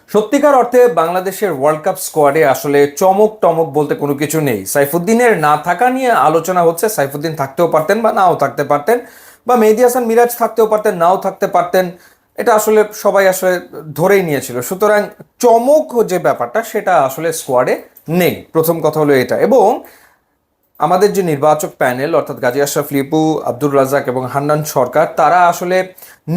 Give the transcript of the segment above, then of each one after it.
সত্যিকার অর্থে বাংলাদেশের ওয়ার্ল্ড কাপ স্কোয়াডে আসলে চমক টমক বলতে কোনো কিছু নেই। সাইফুদ্দিনের না থাকা নিয়ে আলোচনা হচ্ছে। সাইফুদ্দিন থাকতেও পারতেন বা নাও থাকতে পারতেন, বা মেহেদী হাসান মিরাজ থাকতেও পারতেন, নাও থাকতে পারতেন। এটা আসলে সবাই আসলে ধরেই নিয়েছিল। সুতরাং চমক যে ব্যাপারটা সেটা আসলে স্কোয়াডে নেই। প্রথম কথা হলো এটা। এবং আমাদের যে নির্বাচক প্যানেল অর্থাৎ গাজী আশরাফ লিপু, আব্দুর রাজ্জাক এবং হান্নান সরকার, তারা আসলে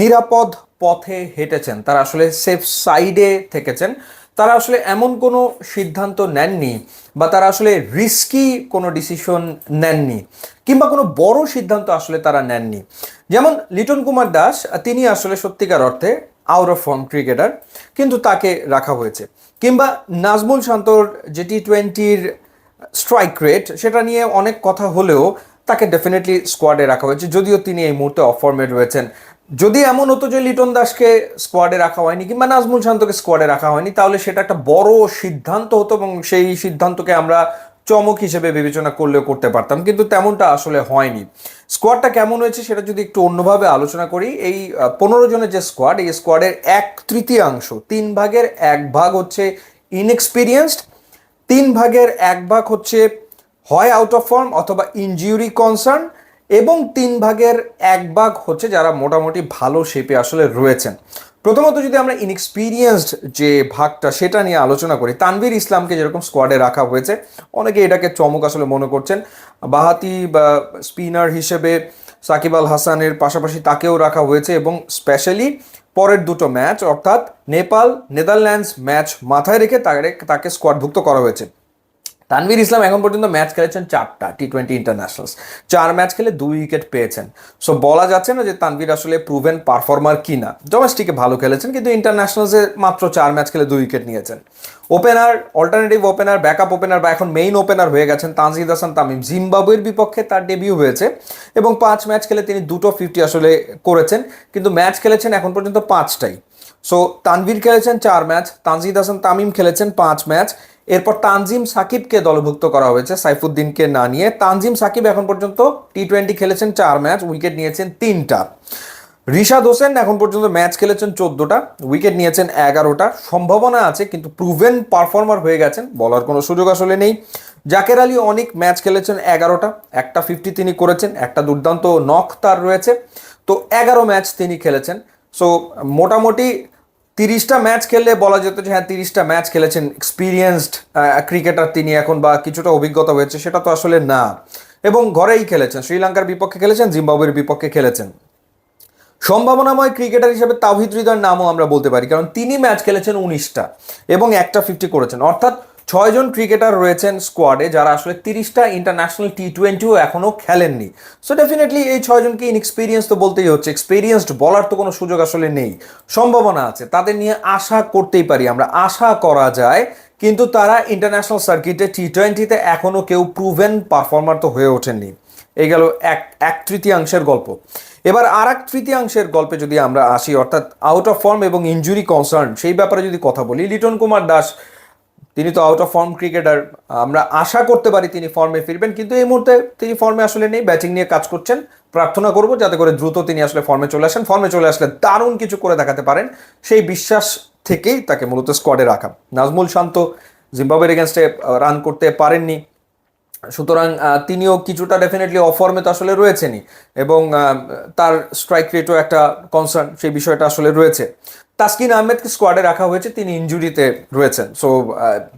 নিরাপদ পথে হেঁটেছেন, তারা আসলে সেফ সাইডে থেকেছেন। তারা আসলে এমন কোনো সিদ্ধান্ত নেননি বা তারা আসলে রিস্কি কোনো ডিসিশন নেননি, কিংবা কোনো বড় সিদ্ধান্ত আসলে তারা নেননি। যেমন লিটন কুমার দাস, তিনি আসলে সত্যিকার অর্থে আউট অফ ফর্ম ক্রিকেটার, কিন্তু তাকে রাখা হয়েছে। কিংবা নাজমুল শান্তর যে টি-20-র স্ট্রাইক রেট, সেটা নিয়ে অনেক কথা হলেও তাকে ডেফিনেটলি স্কোয়াডে রাখা হয়েছে, যদিও তিনি এই মুহূর্তে অফ ফর্মে রয়েছেন। যদি এমন হতো যে লিটন দাসকে স্কোয়াডে রাখা হয়নি কিংবা নাজমুল শান্তকে স্কোয়াডে রাখা হয়নি, তাহলে সেটা একটা বড় সিদ্ধান্ত হতো এবং সেই সিদ্ধান্তকে আমরা চমক হিসেবে বিবেচনা করলেও করতে পারতাম, কিন্তু তেমনটা আসলে হয়নি। স্কোয়াডটা কেমন হয়েছে সেটা যদি একটু অন্যভাবে আলোচনা করি, এই 15 জনের যে স্কোয়াড, এই স্কোয়াডের 1/3, 1/3 হচ্ছে ইনএক্সপিরিয়েন্সড, 3/1 হচ্ছে হয় আউট অফ ফর্ম অথবা ইনজিউরি কনসার্ন, এবং 3/1 হচ্ছে যারা মোটামুটি ভালো শেপে আসলে রয়েছেন। প্রথমত যদি আমরা ইনএক্সপিরিয়েন্সড যে ভাগটা সেটা নিয়ে আলোচনা করি, তানভীর ইসলামকে যেরকম স্কোয়াডে রাখা হয়েছে, অনেকে এটাকে চমক আসলে মনে করছেন। বাহাতি বা স্পিনার হিসেবে সাকিব আল হাসানের পাশাপাশি তাকেও রাখা হয়েছে, এবং স্পেশালি পরের দুটো ম্যাচ অর্থাৎ নেপাল নেদারল্যান্ডস ম্যাচ মাথায় রেখে তাকে স্কোয়াডভুক্ত করা হয়েছে। তানভীর ইসলাম এখন পর্যন্ত ম্যাচ খেলেছেন 4টা টি-20 ইন্টারন্যাশনালস, 4 ম্যাচ খেলে 2 উইকেট পেয়েছেন। সো বলা যাচ্ছে না যে তানভীর আসলে প্রুভেন পারফর্মার কিনা। ডোমেস্টিকে ভালো খেলেছেন, কিন্তু ইন্টারন্যাশনালসে মাত্র 4 ম্যাচ খেলে 2 উইকেট নিয়েছেন। Opener, alternative opener, backup opener বা এখন মেইন ওপেনার হয়ে গেছেন তানজিদ হাসান তামিম। জিম্বাবুয়ের বিপক্ষে তার ডেবিউ হয়েছে এবং 5 ম্যাচ খেলে তিনি 2টো 50 আসলে করেছেন, কিন্তু ম্যাচ খেলেছেন এখন পর্যন্ত 5টাই। সো তানভীর খেলেছেন 4 ম্যাচ, তানজিদ হাসান তামিম খেলেছেন 5 ম্যাচ। এরপর তানজিম সাকিবকে দলভুক্ত করা হয়েছে সাইফুদ্দিনকে না নিয়ে। তানজিম সাকিব এখন পর্যন্ত টি-20 খেলেছেন 4 ম্যাচ, উইকেট নিয়েছেন 3টা। রিশাদ হোসেন এখন পর্যন্ত ম্যাচ খেলেছেন 14টা, উইকেট নিয়েছেন 11টা। সম্ভাবনা আছে, কিন্তু প্রুভেন পারফর্মার হয়ে গেছেন, বলার কোনো সুযোগ আসলে নেই। জাকের আলী অনেক ম্যাচ খেলেছেন 11টা, একটা 50 তিনি করেছেন, একটা দুর্দান্ত নক তার রয়েছে। তো 11 ম্যাচ তিনি খেলেছেন। সো মোটামুটি 30টা ম্যাচ খেললে বলা যেত যে হ্যাঁ 30টা ম্যাচ খেলেছেন, এক্সপিরিয়েন্সড ক্রিকেটার তিনি এখন, বা কিছুটা অভিজ্ঞতা হয়েছে, সেটা তো আসলে না। এবং ঘরেই খেলেছেন, শ্রীলঙ্কার বিপক্ষে খেলেছেন, জিম্বাবুয়ের বিপক্ষে খেলেছেন। সম্ভাবনাময় ক্রিকেটার হিসেবে তাওহিদ হৃদয়ের নামও আমরা বলতে পারি, কারণ তিনি ম্যাচ খেলেছেন 19টা এবং একটা 50 করেছেন। অর্থাৎ 6জন ক্রিকেটার রয়েছেন স্কোয়াডে যারা আসলে 30টা ইন্টারন্যাশনাল টি-20ও এখনও খেলেননি। সো ডেফিনেটলি এই 6জনকে ইনএক্সপিরিয়েন্স তো বলতেই হচ্ছে। এক্সপিরিয়েন্সড বলার তো কোনো সুযোগ আসলে নেই। সম্ভাবনা আছে, তাদের নিয়ে আশা করতেই পারি আমরা, আশা করা যায়, কিন্তু তারা ইন্টারন্যাশনাল সার্কিটে টি-20তে এখনও কেউ প্রুভেন পারফর্মার তো হয়ে ওঠেননি। এই গেল এক তৃতীয়াংশের গল্প। এবার আর 1/3 গল্পে যদি আমরা আসি, অর্থাৎ আউট অফ ফর্ম এবং ইনজুরি কনসার্ন, সেই ব্যাপারে যদি কথা বলি, লিটন কুমার দাস তিনি তো আউট অফ ফর্ম ক্রিকেটার। আমরা আশা করতে পারি তিনি ফর্মে ফিরবেন, কিন্তু এই মুহূর্তে তিনি ফর্মে আসলে নেই, ব্যাটিং নিয়ে কাজ করছেন। প্রার্থনা করব যাতে করে দ্রুত তিনি আসলে ফর্মে চলে আসেন। ফর্মে চলে আসলে দারুণ কিছু করে দেখাতে পারেন, সেই বিশ্বাস থেকেই তাকে মূলত স্কোয়াডে রাখা। নাজমুল শান্ত জিম্বাবুয়ের এগেনস্টে রান করতে পারেননি, সুতরাং তিনিও কিছুটা ডেফিনেটলি অফ ফর্মে তো আসলে রয়েছেনই, এবং তার স্ট্রাইক রেটও একটা কনসার্ন, সেই বিষয়টা আসলে রয়েছে। তাসকিন আহমেদকে স্কোয়াডে রাখা হয়েছে, তিনি ইনজুরিতে রয়েছেন। সো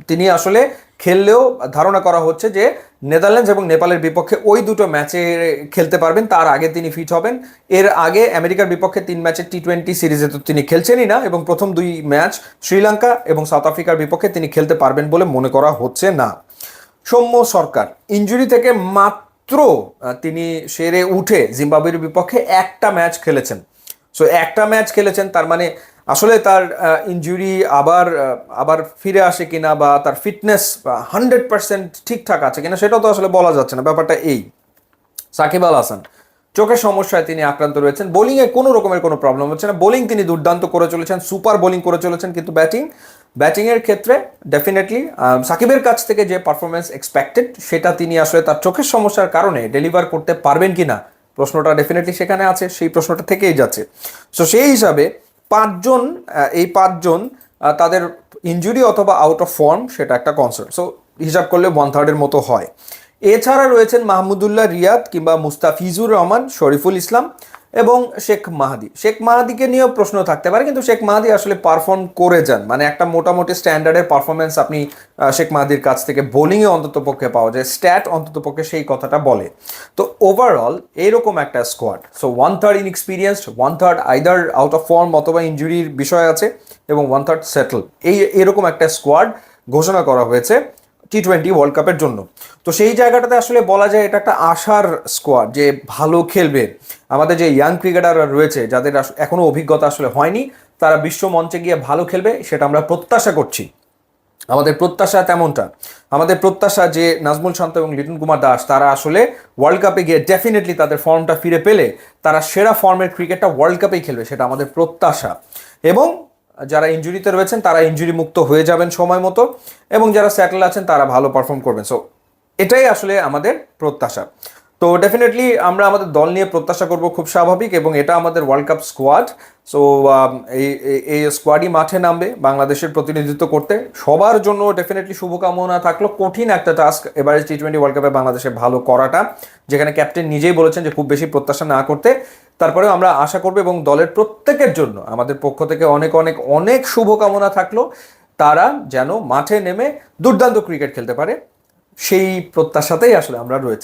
তিনি আসলে খেললেও ধারণা করা হচ্ছে যে নেদারল্যান্ডস এবং নেপালের বিপক্ষে ওই দুটো ম্যাচে খেলতে পারবেন, তার আগে তিনি ফিট হবেন। এর আগে আমেরিকার বিপক্ষে 3 ম্যাচের টি-20 সিরিজে তো তিনি খেলছেনই না, এবং প্রথম 2 ম্যাচ শ্রীলঙ্কা এবং সাউথ আফ্রিকার বিপক্ষে তিনি খেলতে পারবেন বলে মনে করা হচ্ছে না। সৌম্য সরকার ইনজুরি থেকে মাত্র তিনি সেরে উঠে জিম্বাবুয়ের বিপক্ষে একটা ম্যাচ খেলেছেন। সো একটা ম্যাচ খেলেছেন, তার মানে আসলে তার ইনজুরি আবার ফিরে আসে কিনা, বা তার ফিটনেস 100% ঠিকঠাক আছে কিনা, সেটাও তো আসলে বলা যাচ্ছে না। ব্যাপারটা এই। সাকিব আল হাসান চোখের সমস্যায় তিনি আক্রান্ত রয়েছেন। বোলিংয়ে কোনো রকমের কোনো প্রবলেম হচ্ছে না, বোলিং তিনি দুর্দান্ত করে চলেছেন, সুপার বোলিং করে চলেছেন, কিন্তু ব্যাটিংয়ের ক্ষেত্রে ডেফিনেটলি সাকিবের কাছ থেকে যে পারফরমেন্স এক্সপেক্টেড, সেটা তিনি আসলে তার চোখের সমস্যার কারণে ডেলিভার করতে পারবেন কি না, প্রশ্নটা ডেফিনেটলি সেখানে আছে, সেই প্রশ্নটা থেকেই যাচ্ছে। সো সেই হিসাবে এই পাঁচজন তাদের ইনজুরি অথবা আউট অফ ফর্ম সেটা একটা কনসার্ন। সো হিসাব করলে 1/3 মতো হয়। এছাড়া রয়েছেন মাহমুদুল্লাহ রিয়াদ কিংবা মুস্তাফিজুর রহমান, শরীফুল ইসলাম এবং শেখ মাহাদি। শেখ মাহাদিকে নিয়েও প্রশ্ন থাকতে পারে, কিন্তু শেখ মাহাদি আসলে পারফর্ম করে যান, মানে একটা মোটামুটি স্ট্যান্ডার্ডের পারফরমেন্স আপনি শেখ মাহাদির কাছ থেকে বোলিংয়ে অন্তত পক্ষে পাওয়া যায়, স্ট্যাট অন্তত পক্ষে সেই কথাটা বলে। তো ওভারঅল এইরকম একটা squad. So 1/3 inexperienced, 1/3 either out of form অথবা ইঞ্জুরির বিষয় আছে, এবং 1/3 সেটেল, এরকম একটা স্কোয়াড ঘোষণা করা হয়েছে টি-20 ওয়ার্ল্ড কাপের জন্য। তো সেই জায়গাটাতে আসলে বলা যায় এটা একটা আশার স্কোয়াড যে ভালো খেলবে। আমাদের যে ইয়াং ক্রিকেটাররা রয়েছে, যাদের এখনো অভিজ্ঞতা আসলে হয়নি, তারা বিশ্ব মঞ্চে গিয়ে ভালো খেলবে, সেটা আমরা প্রত্যাশা করছি। আমাদের প্রত্যাশা তেমনটা। আমাদের প্রত্যাশা যে নাজমুল শান্ত এবং লিটন কুমার দাস তারা আসলে ওয়ার্ল্ড কাপে গিয়ে ডেফিনেটলি তাদের ফর্মটা ফিরে পেলে তারা সেরা ফর্মের ক্রিকেটটা ওয়ার্ল্ড কাপেই খেলবে, সেটা আমাদের প্রত্যাশা। এবং যারা ইনজুরিতে রয়েছেন তারা ইনজুরি মুক্ত হয়ে যাবেন সময় মতো, এবং যারা স্যাটেল আছেন তারা ভালো পারফর্ম করবেন। সো এটাই আসলে আমাদের প্রত্যাশা। তো ডেফিনেটলি আমরা আমাদের দল নিয়ে প্রত্যাশা করব, খুব স্বাভাবিক, এবং এটা আমাদের ওয়ার্ল্ড কাপ স্কোয়াড। সো এই স্কোয়াডই মাঠে নামবে বাংলাদেশের প্রতিনিধিত্ব করতে। সবার জন্য ডেফিনেটলি শুভকামনা থাকলো। কঠিন একটা টাস্ক এবারে টি-20 ওয়ার্ল্ড কাপে বাংলাদেশে ভালো করাটা, যেখানে ক্যাপ্টেন নিজেই বলেছেন যে খুব বেশি প্রত্যাশা না করতে। তারপরেও আমরা আশা করবো, এবং দলের প্রত্যেকের জন্য আমাদের পক্ষ থেকে অনেক অনেক অনেক শুভকামনা থাকলো, তারা যেন মাঠে নেমে দুর্দান্ত ক্রিকেট খেলতে পারে, সেই প্রত্যাশাতেই আসলে আমরা রয়েছি।